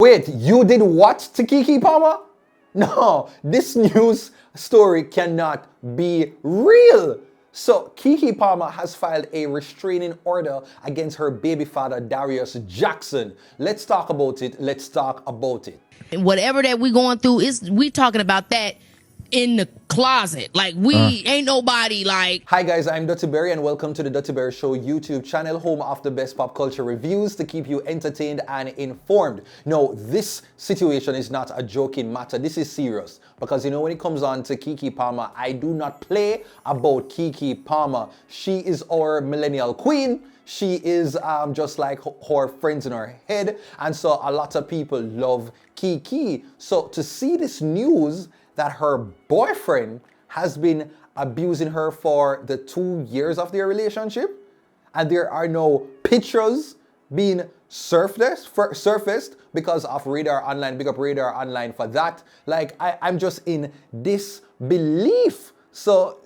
Wait, you did what to Keke Palmer? No, this news story cannot be real. So Keke Palmer has filed a restraining order against her baby father, Darius Jackson. Let's talk about it. Let's talk about it. And whatever that we going through, we talking about that in the closet. Like, we ain't nobody like... Hi guys, I'm Dutty Berry and welcome to the Dutty Berry Show YouTube channel, home of the best pop culture reviews to keep you entertained and informed. No, this situation is not a joking matter. This is serious because, you know, when it comes on to Keke Palmer, I do not play about Keke Palmer. She is our millennial queen. She is just like her friends in her head, and so a lot of people love Keke. So to see this news that her boyfriend has been abusing her for the 2 years of their relationship, and there are no pictures being surfaced because of Radar Online. Big up Radar Online for that. Like, I'm just in disbelief. So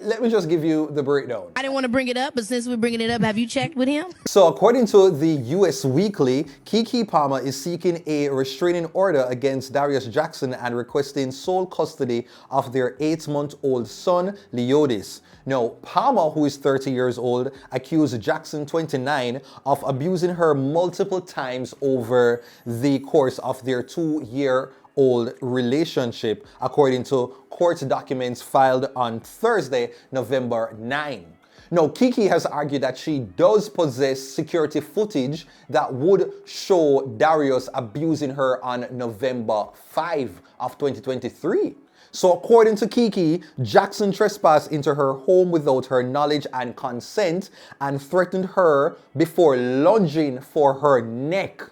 let me just give you the breakdown. I didn't want to bring it up, but since we're bringing it up, have you checked with him? So according to the US Weekly, Keke Palmer is seeking a restraining order against Darius Jackson and requesting sole custody of their 8-month-old son, Leodis. Now, Palmer, who is 30 years old, accused Jackson, 29, of abusing her multiple times over the course of their 2-year-old relationship, according to court documents filed on Thursday, November 9. Now, Keke has argued that she does possess security footage that would show Darius abusing her on November 5 of 2023. So according to Keke, Jackson trespassed into her home without her knowledge and consent and threatened her before lunging for her neck.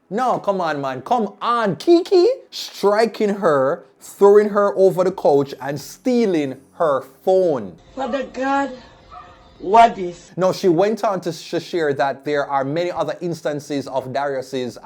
No, come on, man. Come on, Keke. Striking her, throwing her over the couch, and stealing her phone. Father God, what is? Now, she went on to share that there are many other instances of Darius's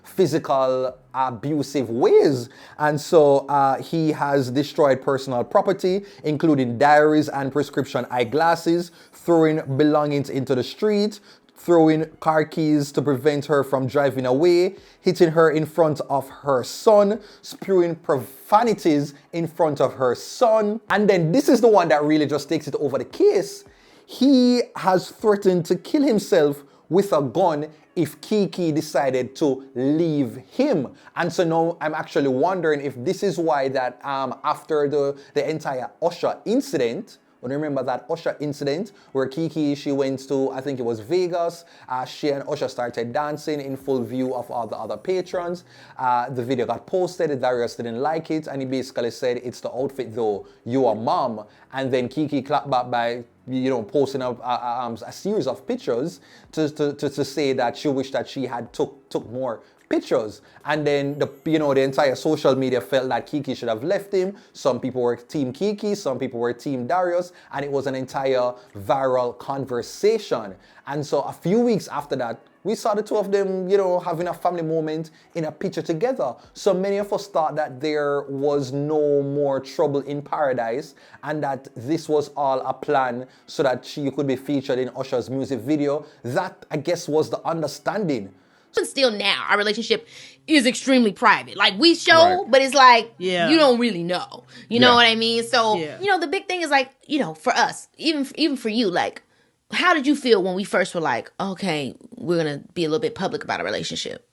physical abusive ways. And so he has destroyed personal property, including diaries and prescription eyeglasses, throwing belongings into the street, throwing car keys to prevent her from driving away, hitting her in front of her son, spewing profanities in front of her son. And then this is the one that really just takes it over the case. He has threatened to kill himself with a gun if Keke decided to leave him. And so now I'm actually wondering if this is why that after the entire Usher incident, when you remember that Usher incident where Keke, she went to, I think it was Vegas, she and Usher started dancing in full view of all the other patrons. The video got posted, Darius didn't like it, and he basically said, "It's the outfit though, you are mom." And then Keke clapped back by, you know, posting a series of pictures to say that she wished that she had took more pictures. And then the entire social media felt that Keke should have left him. Some people were team Keke, some people were team Darius, and it was an entire viral conversation. And so a few weeks after that, we saw the two of them, you know, having a family moment in a picture together. So many of us thought that there was no more trouble in paradise and that this was all a plan so that she could be featured in Usher's music video. That, I guess, was the understanding. Still now, our relationship is extremely private. Like, we show, right, but it's like, you don't really know. You know what I mean? So, you know, the big thing is like, you know, for us, even for you, like, how did you feel when we first were like, okay, we're going to be a little bit public about our relationship?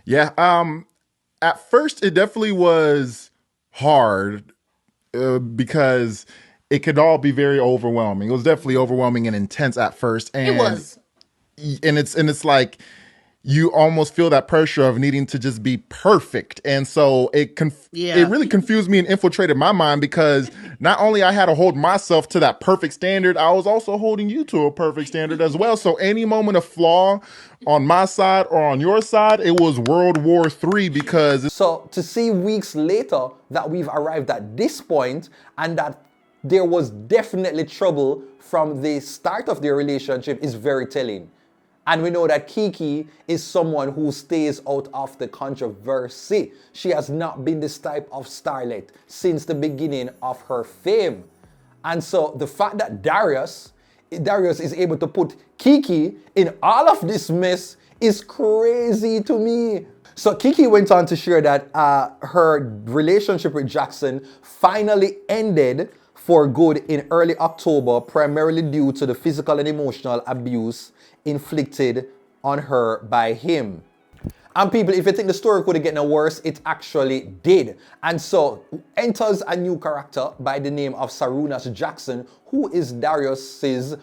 Yeah. At first, it definitely was hard because it could all be very overwhelming. It was definitely overwhelming and intense at first. And it was. And it's like, you almost feel that pressure of needing to just be perfect. And so it really confused me and infiltrated my mind because not only I had to hold myself to that perfect standard, I was also holding you to a perfect standard as well. So any moment of flaw on my side or on your side, it was World War III because... So to see weeks later that we've arrived at this point and that there was definitely trouble from the start of their relationship is very telling. And we know that Keke is someone who stays out of the controversy. She has not been this type of starlet since the beginning of her fame. And so the fact that Darius is able to put Keke in all of this mess is crazy to me. So Keke went on to share that her relationship with Jackson finally ended for good in early October, primarily due to the physical and emotional abuse inflicted on her by him. And people, if you think the story could have gotten worse, it actually did. And so enters a new character by the name of Sarunas Jackson, who is Darius's,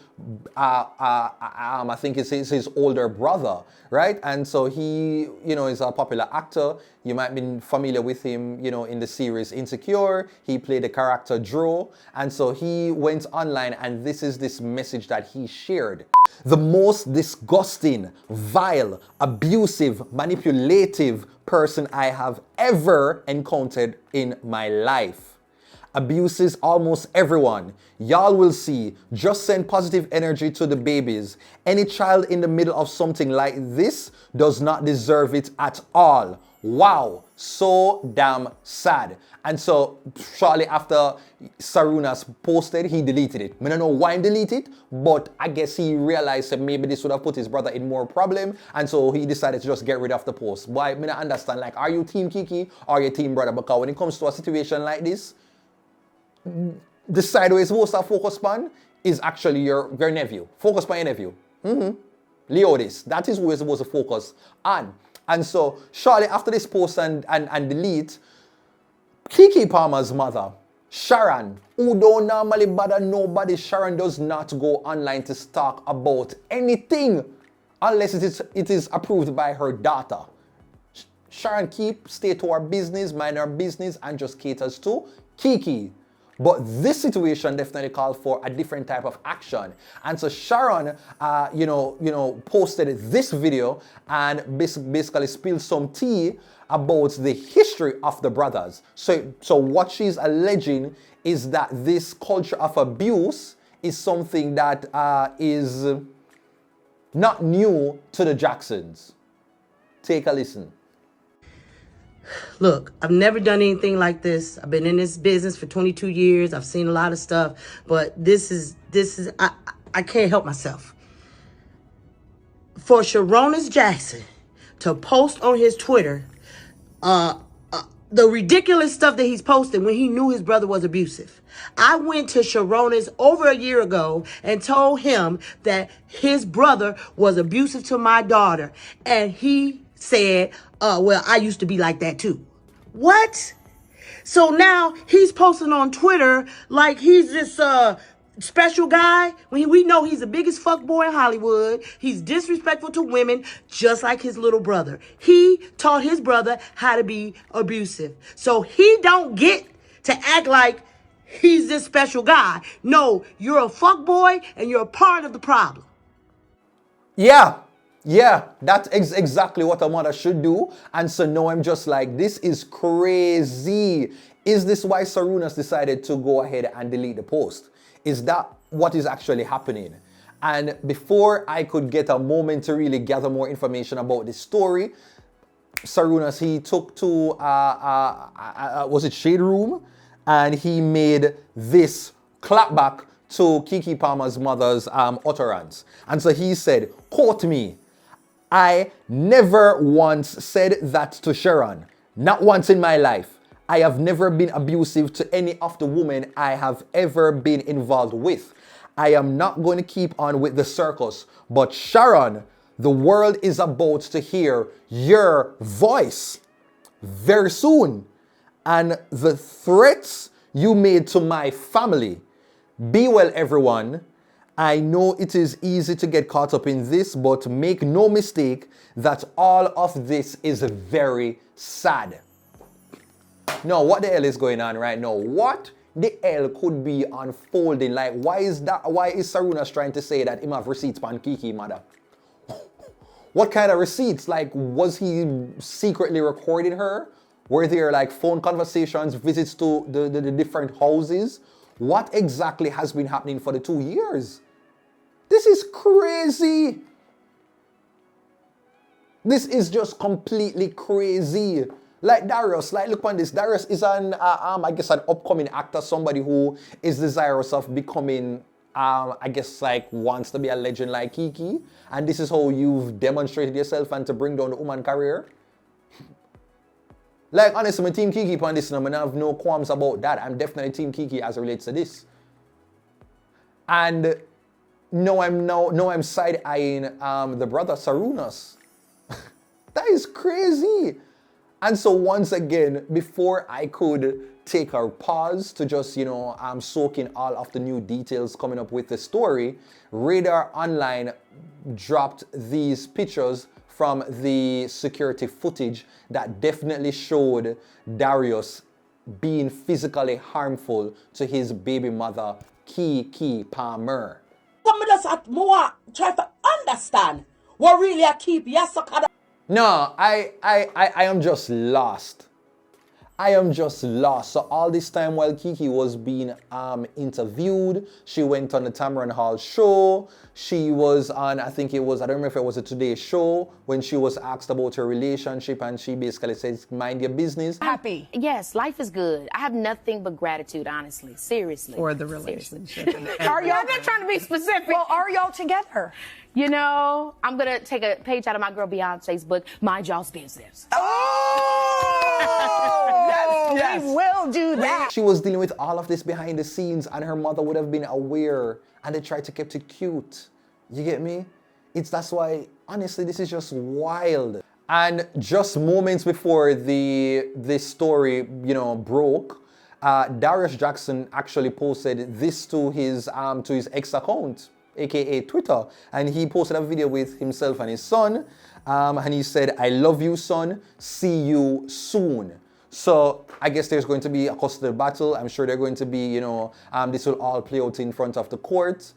I think it's his older brother, right? And so he, is a popular actor. You might be familiar with him, in the series Insecure. He played the character Drew. And so he went online, and this is this message that he shared. The most disgusting, vile, abusive, manipulative person I have ever encountered in my life. Abuses almost everyone. Y'all will see. Just send positive energy to the babies. Any child in the middle of something like this does not deserve it at all. Wow, so damn sad. And so shortly after Sarunas posted, he deleted it. I don't know why he deleted it, but I guess he realized that maybe this would have put his brother in more problem, and so he decided to just get rid of the post. Why? I don't understand, like, are you team Keke or your team brother? Because when it comes to a situation like this, the side where you're supposed to focus on is actually your nephew. Focus on your nephew. Leodis. That is who you're supposed to focus on. And so shortly after this post and delete, Keke Palmer's mother, Sharon, who don't normally bother nobody, Sharon does not go online to talk about anything unless it is approved by her daughter. Sharon stay to her business, mind her business, and just caters to Keke. But this situation definitely called for a different type of action. And so Sharon, posted this video and basically spilled some tea about the history of the brothers. So what she's alleging is that this culture of abuse is something that is not new to the Jacksons. Take a listen. Look, I've never done anything like this. I've been in this business for 22 years. I've seen a lot of stuff, but this is I can't help myself. For Sarunas Jackson to post on his Twitter the ridiculous stuff that he's posted when he knew his brother was abusive. I went to Sarunas over a year ago and told him that his brother was abusive to my daughter, and he said, well, I used to be like that too. What? So now he's posting on Twitter like he's this special guy when we know he's the biggest fuckboy in Hollywood. He's disrespectful to women just like his little brother. He taught his brother how to be abusive. So he don't get to act like he's this special guy. No, you're a fuckboy and you're a part of the problem. Yeah, that's exactly what a mother should do. And so now I'm just like, this is crazy. Is this why Sarunas decided to go ahead and delete the post? Is that what is actually happening? And before I could get a moment to really gather more information about this story, Sarunas, he took to, was it Shade Room? And he made this clapback to Keke Palmer's mother's utterance. And so he said, quote me, I never once said that to Sharon. Not once in my life. I have never been abusive to any of the women I have ever been involved with. I am not going to keep on with the circus. But Sharon, the world is about to hear your voice very soon. And the threats you made to my family. Be well, everyone. I know it is easy to get caught up in this, but make no mistake that all of this is very sad. Now, what the hell is going on right now? What the hell could be unfolding? Like, why is Sarunas trying to say that him have receipts on Keke mother? What kind of receipts? Like, was he secretly recording her? Were there like phone conversations, visits to the different houses? What exactly has been happening for the 2 years? This is crazy. This is just completely crazy. Like Darius, like look on this. Darius is an upcoming actor, somebody who is desirous of becoming, wants to be a legend like Keke. And this is how you've demonstrated yourself and to bring down the woman career. Like, honestly, my team Keke on this, and I have no qualms about that. I'm definitely team Keke as it relates to this. And no, I'm side-eyeing the brother Sarunas. That is crazy. And so once again, before I could take a pause to just, soak in all of the new details coming up with the story, Radar Online dropped these pictures from the security footage that definitely showed Darius being physically harmful to his baby mother, Keke Palmer. Some of us at more try to understand what really I keep Yasaka. No, I am just lost. I am just lost. So all this time while Keke was being interviewed, she went on the Tamron Hall show. She was on, I don't remember if it was a Today show, when she was asked about her relationship, and she basically says, mind your business. Happy. Yes, life is good. I have nothing but gratitude, honestly. Seriously. For the relationship. Are y'all not trying to be specific? Well, are y'all together? I'm going to take a page out of my girl Beyonce's book, Mind Y'all's Business. Yes. We will do that. She was dealing with all of this behind the scenes, and her mother would have been aware, and they tried to keep it cute. You get me? That's why, honestly, this is just wild. And just moments before this story, broke, Darius Jackson actually posted this to his ex account, aka Twitter, and he posted a video with himself and his son, and he said, "I love you, son. See you soon." So I guess there's going to be a custody battle. I'm sure they're going to be, this will all play out in front of the court.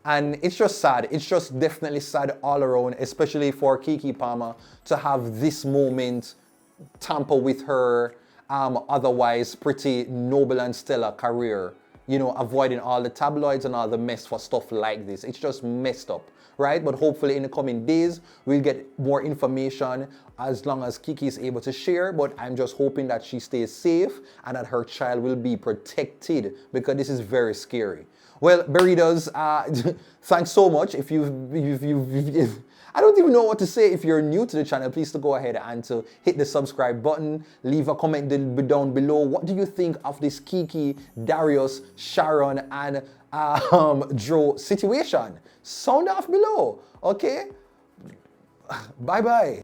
And it's just sad. It's just definitely sad all around, especially for Keke Palmer to have this moment tamper with her otherwise pretty noble and stellar career. Avoiding all the tabloids and all the mess for stuff like this. It's just messed up, right? But hopefully in the coming days, we'll get more information as long as Keke is able to share. But I'm just hoping that she stays safe and that her child will be protected, because this is very scary. Well, Burritos, thanks so much. If I don't even know what to say. If you're new to the channel, please to go ahead and to hit the subscribe button. Leave a comment down below. What do you think of this Keke, Darius, Sharon, and Joe situation? Sound off below, okay? Bye-bye.